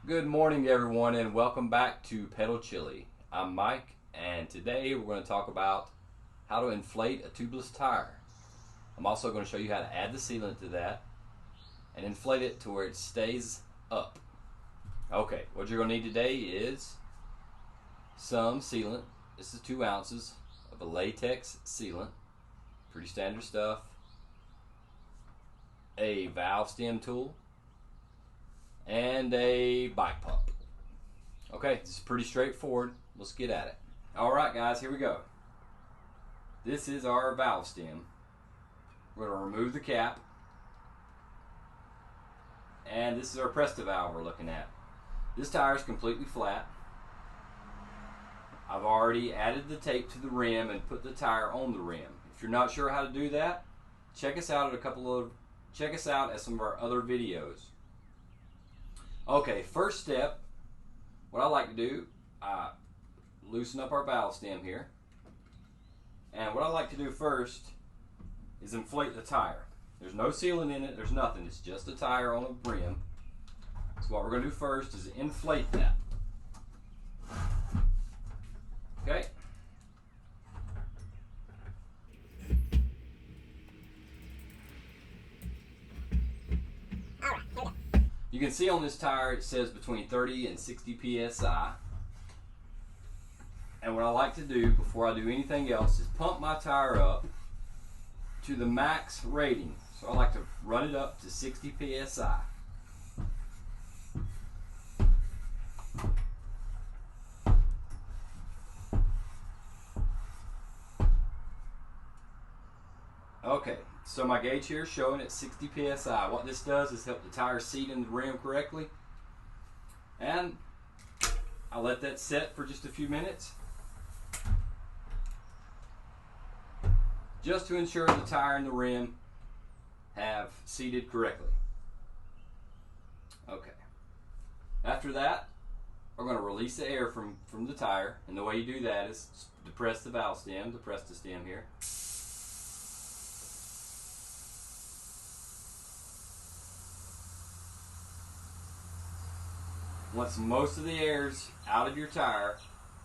Good morning, everyone, and welcome back to Pedal Chili. I'm Mike, and today we're going to talk about how to inflate a tubeless tire. I'm also going to show you how to add the sealant to that and inflate it to where it stays up. Okay, what you're going to need today is some sealant. This is 2 ounces of a latex sealant, pretty standard stuff. A valve stem tool, and a bike pump. Okay, this is pretty straightforward. Let's get at it. Alright guys, here we go. This is our valve stem. We're going to remove the cap. And this is our Presta valve we're looking at. This tire is completely flat. I've already added the tape to the rim and put the tire on the rim. If you're not sure how to do that, check us out at some of our other videos. Okay, first step, what I like to do, I loosen up our valve stem here. And what I like to do first is inflate the tire. There's no sealant in it, there's nothing, it's just a tire on a rim. So what we're going to do first is inflate that. Okay. You can see on this tire it says between 30 and 60 psi. And what I like to do before I do anything else is pump my tire up to the max rating. So I like to run it up to 60 psi. Okay, so my gauge here is showing at 60 psi. What this does is help the tire seat in the rim correctly. And I let that set for just a few minutes, just to ensure the tire and the rim have seated correctly. Okay. After that, we're going to release the air from the tire, and the way you do that is depress the valve stem, depress the stem here. Once most of the air's out of your tire,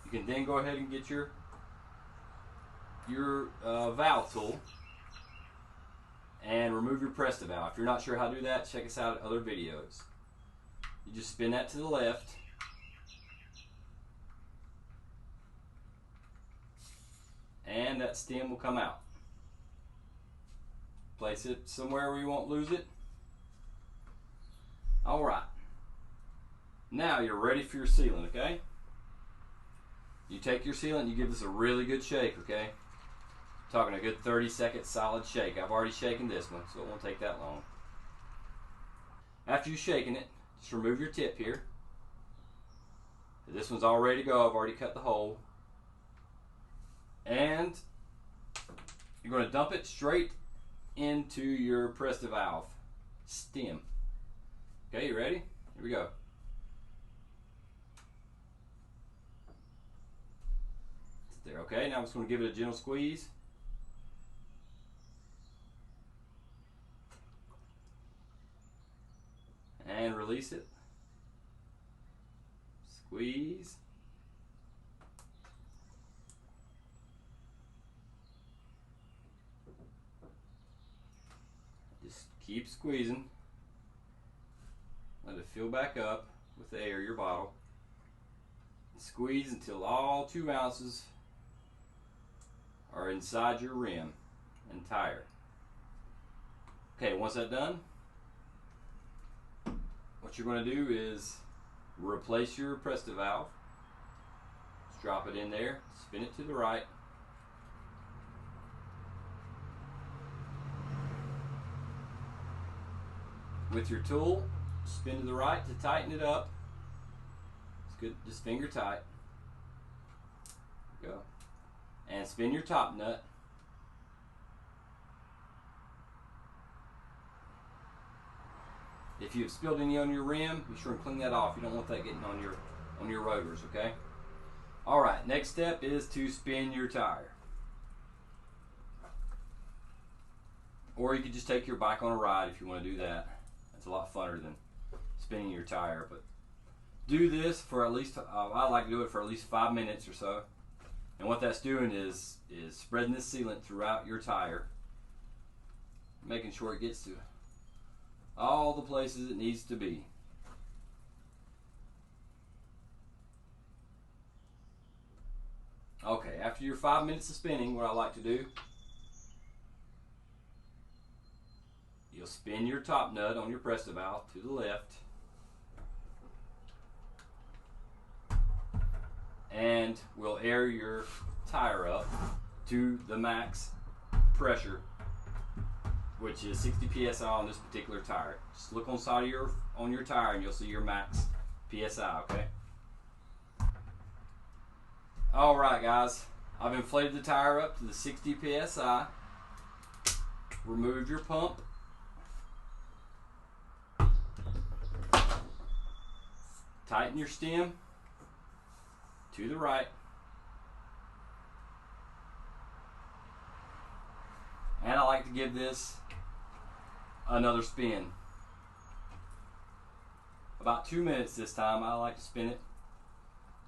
you can then go ahead and get your valve tool and remove your Presta valve. If you're not sure how to do that, check us out at other videos. You just spin that to the left, and that stem will come out. Place it somewhere where you won't lose it. Alright. Now you're ready for your sealant, okay? You take your sealant and you give this a really good shake, okay? I'm talking a good 30-second solid shake. I've already shaken this one, so it won't take that long. After you've shaken it, just remove your tip here. This one's all ready to go. I've already cut the hole. And you're going to dump it straight into your Presta valve stem. Okay, you ready? Here we go. There, okay, now I'm just going to give it a gentle squeeze. And release it. Squeeze. Just keep squeezing. Let it fill back up with the air, your bottle. Squeeze until all 2 ounces are inside your rim and tire. Okay, once that's done, what you're going to do is replace your Presta valve. Just drop it in there, spin it to the right. With your tool, spin to the right to tighten it up. It's good, just finger tight. Go. And spin your top nut. If you've spilled any on your rim, be sure and clean that off. You don't want that getting on your rotors, okay? Alright, next step is to spin your tire. Or you could just take your bike on a ride if you want to do that. That's a lot funner than spinning your tire, but do this for at least, I like to do it for at least 5 minutes or so. And what that's doing is spreading this sealant throughout your tire, making sure it gets to all the places it needs to be. Okay, after your 5 minutes of spinning, what I like to do, you'll spin your top nut on your Presto valve to the left, and we'll air your tire up to the max pressure, which is 60 psi on this particular tire. Just look on the side of your tire and you'll see your max psi. Okay. All right, guys. I've inflated the tire up to the 60 psi. Remove your pump. Tighten your stem to the right. And I like to give this another spin. About 2 minutes this time. I like to spin it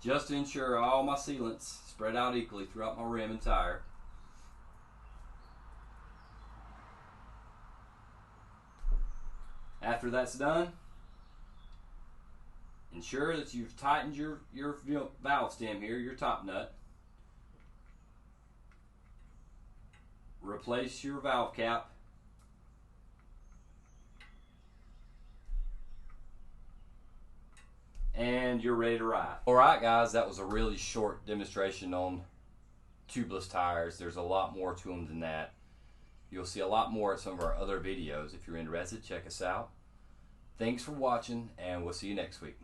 just to ensure all my sealants spread out equally throughout my rim and tire. After that's done, ensure that you've tightened your valve stem here, your top nut. Replace your valve cap. And you're ready to ride. Alright guys, that was a really short demonstration on tubeless tires. There's a lot more to them than that. You'll see a lot more at some of our other videos. If you're interested, check us out. Thanks for watching, and we'll see you next week.